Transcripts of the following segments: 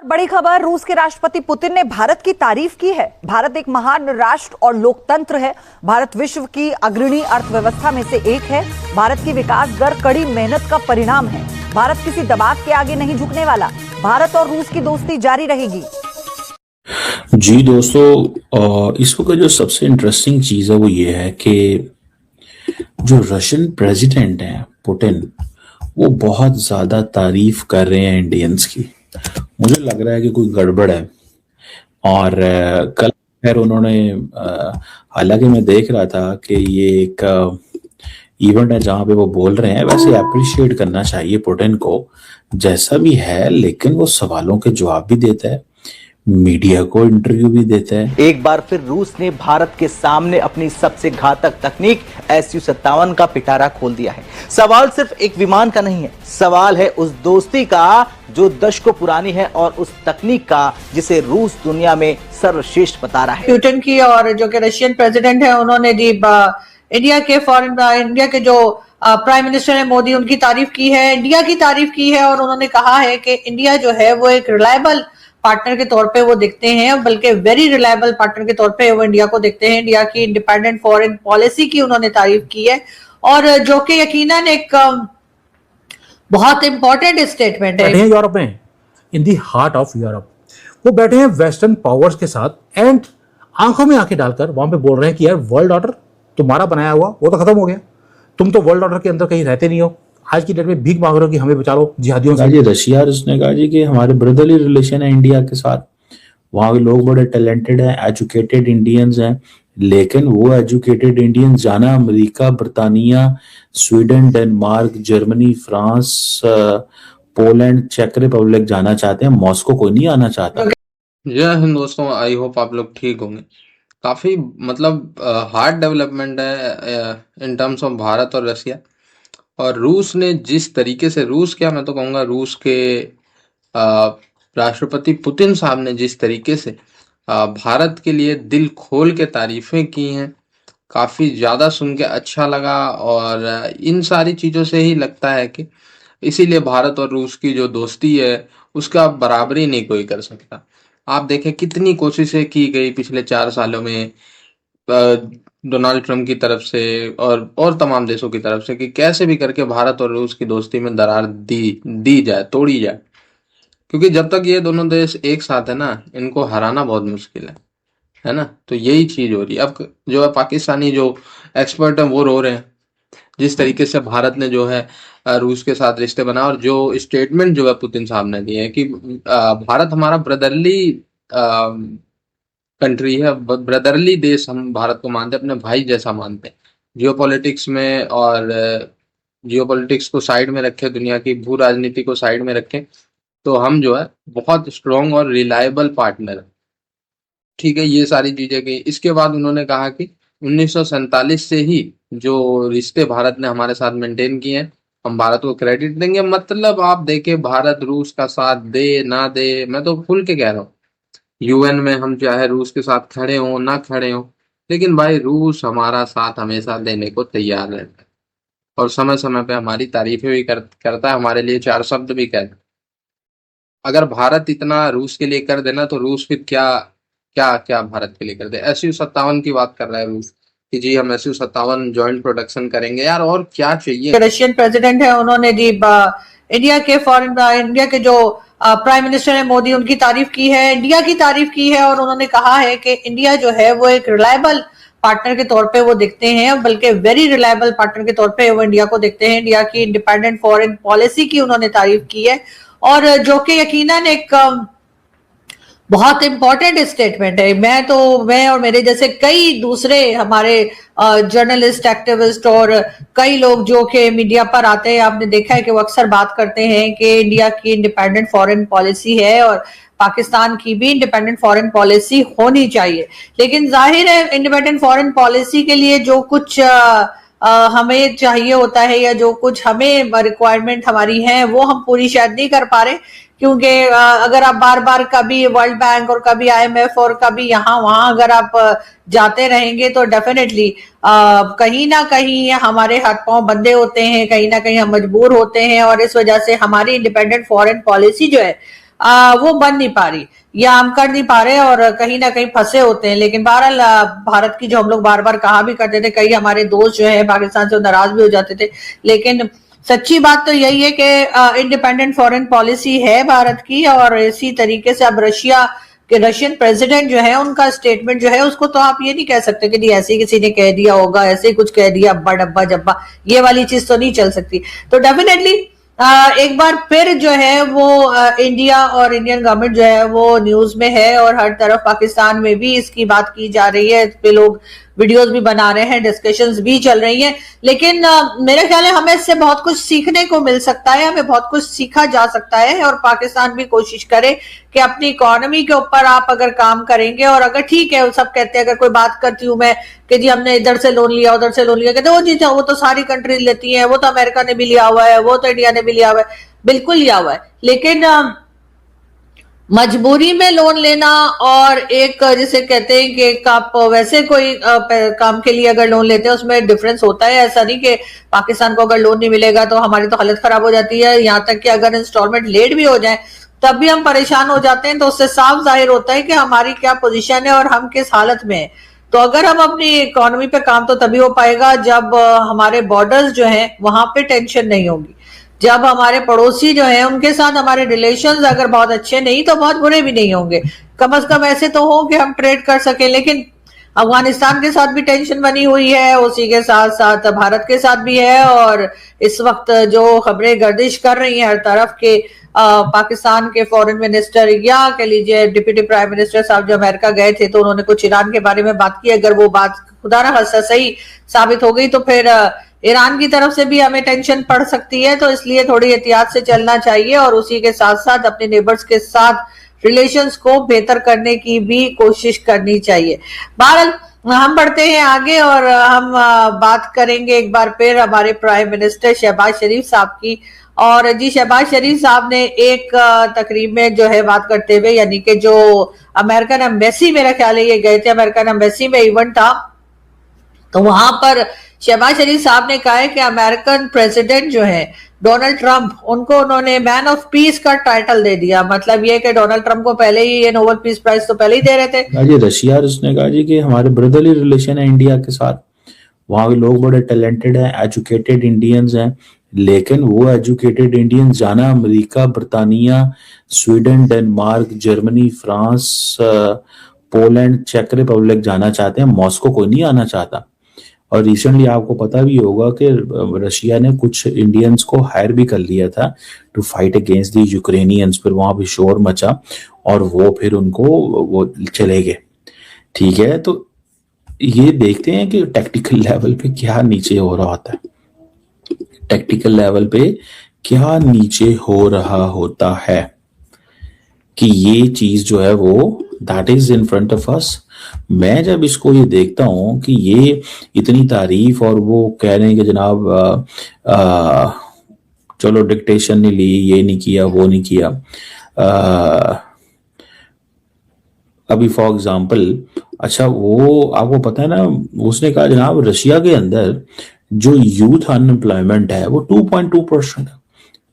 बड़ी खबर, रूस के राष्ट्रपति पुतिन ने भारत की तारीफ की है। भारत एक महान राष्ट्र और लोकतंत्र है। भारत विश्व की अग्रणी अर्थव्यवस्था में से एक है। भारत की विकास दर कड़ी मेहनत का परिणाम है। भारत किसी दबाव के आगे नहीं झुकने वाला। भारत और रूस की दोस्ती जारी रहेगी। जी दोस्तों, इस वक्त जो सबसे इंटरेस्टिंग चीज है वो ये है कि जो रशियन प्रेसिडेंट है पुतिन, वो बहुत ज्यादा तारीफ कर रहे हैं इंडियंस की। मुझे लग रहा है कि कोई गड़बड़ है। और कल खैर उन्होंने हालांकि मैं देख रहा था कि ये एक इवेंट है जहां पे वो बोल रहे हैं, वैसे अप्रिशिएट करना चाहिए पुतिन को जैसा भी है, लेकिन वो सवालों के जवाब भी देता है, मीडिया को इंटरव्यू भी देता है। एक बार फिर रूस ने भारत के सामने अपनी सबसे घातक तकनीक Su-57 का पिटारा खोल दिया है। सवाल सिर्फ एक विमान का नहीं है, सवाल है उस दोस्ती का जो दशकों पुरानी है और उस तकनीक का जिसे रूस दुनिया में सर्वश्रेष्ठ बता रहा है। पुतिन की और जो कि रशियन प्रेसिडेंट है, उन्होंने जी इंडिया के जो प्राइम मिनिस्टर है मोदी, उनकी तारीफ की है, इंडिया की तारीफ की है और उन्होंने कहा है कि इंडिया जो है वो एक रिलायबल पार्टनर के तौर पे वो दिखते हैं, बल्कि वेरी रिलायबल पार्टनर के तौर पे वो इंडिया को दिखते हैं। इंडिया की इंडिपेंडेंट फॉरेन पॉलिसी की उन्होंने तारीफ की है और जो कि यकीनन एक बहुत इंपॉर्टेंट स्टेटमेंट है। बैठे हैं यूरोप में, इन दी हार्ट ऑफ यूरोप, वो बैठे हैं वेस्टर्न पावर्स के साथ एंड आंखों में आंखें डालकर वहां पे बोल रहे हैं कि यार वर्ल्ड ऑर्डर तुम्हारा बनाया हुआ वो तो खत्म हो गया, तुम तो वर्ल्ड ऑर्डर के अंदर कहीं रहते नहीं हो। आज की डेट में भीख मांग रहे हो कि हमें बचा लो जिहादियों से। रशिया और उसने कहा जी कि हमारे ब्रदरली रिलेशन है इंडिया के साथ, वहां के लोग बड़े टैलेंटेड हैं, एजुकेटेड इंडियंस हैं, लेकिन वो एजुकेटेड इंडियंस जाना अमेरिका, बर्तानिया, Sweden, Denmark, Germany, France, Poland, चेक रिपब्लिक जाना चाहते हैं, मॉस्को कोई नहीं आना चाहता। जय हिंद दोस्तों, आई होप आप लोग ठीक होंगे। काफी हार्ड डेवलपमेंट है इन टर्म्स ऑफ भारत और रशिया। और रूस ने जिस तरीके से, रूस क्या मैं तो कहूँगा रूस के राष्ट्रपति पुतिन साहब ने जिस तरीके से भारत के लिए दिल खोल के तारीफें की हैं, काफी ज्यादा सुन के अच्छा लगा। और इन सारी चीजों से ही लगता है कि इसीलिए भारत और रूस की जो दोस्ती है उसका बराबरी नहीं कोई कर सकता। आप देखें कितनी कोशिशें की गई पिछले 4 सालों में डोनाल्ड ट्रंप की तरफ से और तमाम देशों की तरफ से कि कैसे भी करके भारत और रूस की दोस्ती में दरार दी जाए, तोड़ी जाए। क्योंकि जब तक ये दोनों देश एक साथ है ना, इनको हराना बहुत मुश्किल है ना। तो यही चीज हो रही है। अब जो है पाकिस्तानी जो एक्सपर्ट हैं वो रो रहे हैं जिस तरीके से भारत ने जो है रूस के साथ रिश्ते बनाए, और जो स्टेटमेंट जो है पुतिन साहब ने दिए है कि भारत हमारा ब्रदरली कंट्री है, ब्रदरली देश हम भारत को मानते हैं, अपने भाई जैसा मानते हैं। जियोपॉलिटिक्स में, और जियोपॉलिटिक्स को साइड में रखें, दुनिया की भू राजनीति को साइड में रखें, तो हम जो है बहुत स्ट्रॉन्ग और रिलायबल पार्टनर है। ठीक है, ये सारी चीजें कही। इसके बाद उन्होंने कहा कि 1947 से ही जो रिश्ते भारत ने हमारे साथ मेंटेन किए हैं, हम भारत को क्रेडिट देंगे। मतलब आप देखें, भारत रूस का साथ दे ना दे, मैं तो खुल के कह रहा हूँ, यूएन में हम चाहे रूस के साथ खड़े हों ना खड़े हों, लेकिन भाई रूस हमारा साथ हमेशा देने को तैयार रहता है और समय समय पे हमारी तारीफें भी करता है, हमारे लिए 4 शब्द भी कहता है। अगर भारत इतना रूस के लिए कर देना तो रूस फिर क्या क्या क्या भारत के लिए कर दे। Su-57 की बात कर रहा है रूस कि जी हम Su-57 जॉइंट प्रोडक्शन करेंगे। यार और क्या चाहिए। रशियन प्रेसिडेंट है, उन्होंने जी इंडिया के जो प्राइम मिनिस्टर है मोदी, उनकी तारीफ की है, इंडिया की तारीफ की है और उन्होंने कहा है कि इंडिया जो है वो एक रिलायबल पार्टनर के तौर पे वो दिखते हैं, बल्कि वेरी रिलायबल पार्टनर के तौर पे वो इंडिया को दिखते हैं। इंडिया की इंडिपेंडेंट फॉरेन पॉलिसी की उन्होंने तारीफ की है और जो कि यकीनन एक बहुत इंपॉर्टेंट स्टेटमेंट है। मैं और मेरे जैसे कई दूसरे हमारे जर्नलिस्ट, एक्टिविस्ट और कई लोग जो कि मीडिया पर आते हैं, आपने देखा है कि वो अक्सर बात करते हैं कि इंडिया की इंडिपेंडेंट फॉरेन पॉलिसी है और पाकिस्तान की भी इंडिपेंडेंट फॉरेन पॉलिसी होनी चाहिए। लेकिन जाहिर है इंडिपेंडेंट फॉरेन पॉलिसी के लिए जो कुछ हमें चाहिए होता है या जो कुछ हमें रिक्वायरमेंट हमारी है वो हम पूरी शायद नहीं कर पा रहे, क्योंकि अगर आप बार बार कभी वर्ल्ड बैंक और कभी IMF और कभी यहाँ वहां अगर आप जाते रहेंगे तो डेफिनेटली कहीं ना कहीं हमारे हाथ पांव बंधे होते हैं, कहीं ना कहीं हम मजबूर होते हैं और इस वजह से हमारी इंडिपेंडेंट फॉरेन पॉलिसी जो है वो बन नहीं पा रही या हम कर नहीं पा रहे और कहीं ना कहीं फंसे होते हैं। लेकिन बहरहाल भारत की जो हम लोग बार बार कहा भी करते थे, कई हमारे दोस्त जो है पाकिस्तान से नाराज भी हो जाते थे, लेकिन सच्ची बात तो यही है कि इंडिपेंडेंट फॉरेन पॉलिसी है भारत की। और इसी तरीके से अब रशियन प्रेसिडेंट जो है उनका स्टेटमेंट जो है उसको तो आप ये नहीं कह सकते कि ऐसे ही किसी ने कह दिया होगा, ऐसे ही कुछ कह दिया अब्बा डब्बा जब्बा, ये वाली चीज तो नहीं चल सकती। तो डेफिनेटली एक बार फिर जो है वो इंडिया और इंडियन गवर्नमेंट जो है वो न्यूज में है और हर तरफ पाकिस्तान में भी इसकी बात की जा रही है, इस पे लोग वीडियोस भी बना रहे हैं, डिस्कशंस भी चल रही हैं। लेकिन मेरा ख्याल है हमें इससे बहुत कुछ सीखने को मिल सकता है, हमें बहुत कुछ सीखा जा सकता है और पाकिस्तान भी कोशिश करे कि अपनी इकोनॉमी के ऊपर आप अगर काम करेंगे और अगर ठीक है, सब कहते हैं, अगर कोई बात करती हूं मैं कि जी हमने इधर से लोन लिया उधर से लोन लिया, कहते वो जी वो तो सारी कंट्रीज लेती हैं, वो तो अमेरिका ने भी लिया हुआ है, वो तो इंडिया ने भी लिया हुआ है, बिल्कुल लिया हुआ है। लेकिन मजबूरी में लोन लेना और एक जिसे कहते हैं कि आप वैसे कोई काम के लिए अगर लोन लेते हैं उसमें डिफरेंस होता है। ऐसा नहीं कि पाकिस्तान को अगर लोन नहीं मिलेगा तो हमारी तो हालत खराब हो जाती है, यहाँ तक कि अगर इंस्टॉलमेंट लेट भी हो जाए तब भी हम परेशान हो जाते हैं। तो उससे साफ जाहिर होता है कि हमारी क्या पोजीशन है और हम किस हालत में है। तो अगर हम अपनी इकोनॉमी पे काम तो तभी हो पाएगा जब हमारे बॉर्डर्स जो हैं वहां पे टेंशन नहीं होगी, जब हमारे पड़ोसी जो हैं उनके साथ हमारे रिलेशंस अगर बहुत अच्छे नहीं तो बहुत बुरे भी नहीं होंगे, कम से कम ऐसे तो हो कि हम ट्रेड कर सकें। लेकिन अफगानिस्तान के साथ भी टेंशन बनी हुई है, उसी के साथ साथ भारत के साथ भी है। और इस वक्त जो खबरें गर्दिश कर रही हैं हर तरफ के पाकिस्तान के फॉरेन मिनिस्टर या कह लीजिए डिप्टी प्राइम मिनिस्टर साहब जो अमेरिका गए थे तो उन्होंने कुछ ईरान के बारे में बात की। अगर वो बात खुदा ना खास्ता सही साबित हो गई तो फिर ईरान की तरफ से भी हमें टेंशन पड़ सकती है। तो इसलिए थोड़ी एहतियात से चलना चाहिए और उसी के साथ साथ अपने नेबर्स के साथ रिलेशंस को बेहतर करने की भी कोशिश करनी चाहिए। बहरहाल हम बढ़ते हैं आगे और हम बात करेंगे एक बार फिर हमारे प्राइम मिनिस्टर शहबाज शरीफ साहब की। और जी शहबाज शरीफ साहब ने एक तकरीब में जो है बात करते हुए, यानी कि जो अमेरिकन एम्बेसी मेरा ख्याल है ये गए थे, अमेरिकन एम्बेसी में इवेंट था, तो वहां पर शहबाज शरीफ साहब ने कहा है कि अमेरिकन प्रेसिडेंट जो है डोनाल्ड ट्रंप, उनको उन्होंने मैन ऑफ पीस का टाइटल दे दिया। मतलब ये कि डोनाल्ड ट्रंप को पहले ही ये नोबेल पीस प्राइज तो पहले ही दे रहे थे। जी रशिया उसने कहा जी कि हमारे ब्रदरली रिलेशन है इंडिया के साथ, वहां के लोग बड़े टैलेंटेड हैं, एजुकेटेड इंडियंस हैं, लेकिन वो एजुकेटेड इंडियंस जाना अमेरिका, बर्तानिया, Sweden, Denmark, Germany, France, Poland, चेक रिपब्लिक जाना चाहते हैं, मॉस्को कोई नहीं आना चाहता। और रिसेंटली आपको पता भी होगा कि रशिया ने कुछ इंडियंस को हायर भी कर लिया था to fight against the Ukrainians, फिर वहां पे शोर मचा और वो फिर उनको वो चले गए। ठीक है, तो ये देखते हैं कि टैक्टिकल लेवल पे क्या नीचे हो रहा होता है, टैक्टिकल लेवल पे क्या नीचे हो रहा होता है, कि ये चीज जो है वो that is in front of us. मैं जब इसको ये देखता हूं कि ये इतनी तारीफ और वो कह रहे हैं कि जनाब चलो डिक्टेशन नहीं ली, ये नहीं किया, वो नहीं किया। अभी फॉर एग्जांपल, अच्छा वो आपको पता है ना, उसने कहा जनाब रशिया के अंदर जो यूथ अनएम्प्लॉयमेंट है वो 2.2% है,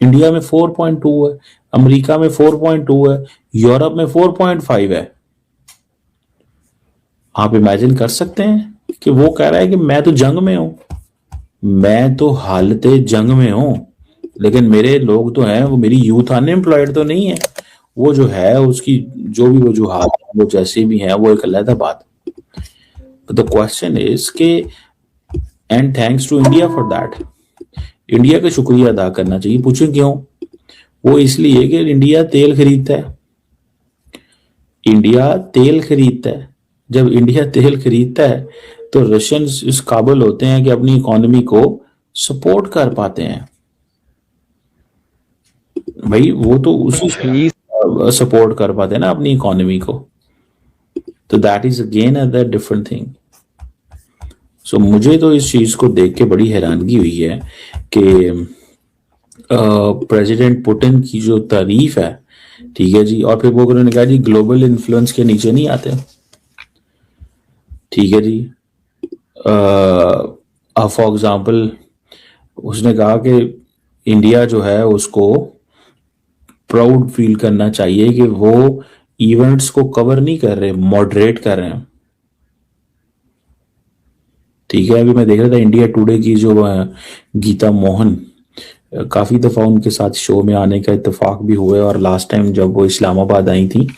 इंडिया में 4.2 है, अमेरिका में 4.2 है, यूरोप में 4.5 है। आप इमेजिन कर सकते हैं कि वो कह रहा है कि मैं तो जंग में हूं, मैं तो हालते जंग में हूं, लेकिन मेरे लोग तो हैं, वो मेरी यूथ अनएम्प्लॉयड तो नहीं है, वो जो है उसकी जो भी वजूहात वो जैसे भी है वो एक अलग बात। द क्वेश्चन इज के and thanks to India for that, India का शुक्रिया अदा करना चाहिए। पूछें क्यों? वो इसलिए कि इंडिया तेल खरीदता है, इंडिया तेल खरीदता है। जब इंडिया तेल खरीदता है तो रशियन इस काबिल होते हैं कि अपनी इकोनॉमी को सपोर्ट कर पाते हैं। भाई वो तो उसी सपोर्ट कर पाते हैं ना अपनी इकोनॉमी को, तो that is again a different thing. So मुझे तो इस चीज को देख के बड़ी हैरानगी हुई है कि प्रेसिडेंट पुतिन की जो तारीफ है, ठीक है जी, और फिर वो उन्होंने कहा जी ग्लोबल इन्फ्लुएंस के नीचे नहीं आते, ठीक है जी। फॉर एग्जांपल उसने कहा कि इंडिया जो है उसको प्राउड फील करना चाहिए कि वो इवेंट्स को कवर नहीं कर रहे, मॉडरेट कर रहे हैं। ठीक है, अभी मैं देख रहा था इंडिया टुडे की जो गीता मोहन, काफी दफा उनके साथ शो में आने का इत्तेफाक भी हुआ है, और लास्ट टाइम जब वो इस्लामाबाद आई थी,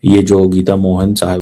ये जो गीता मोहन साहब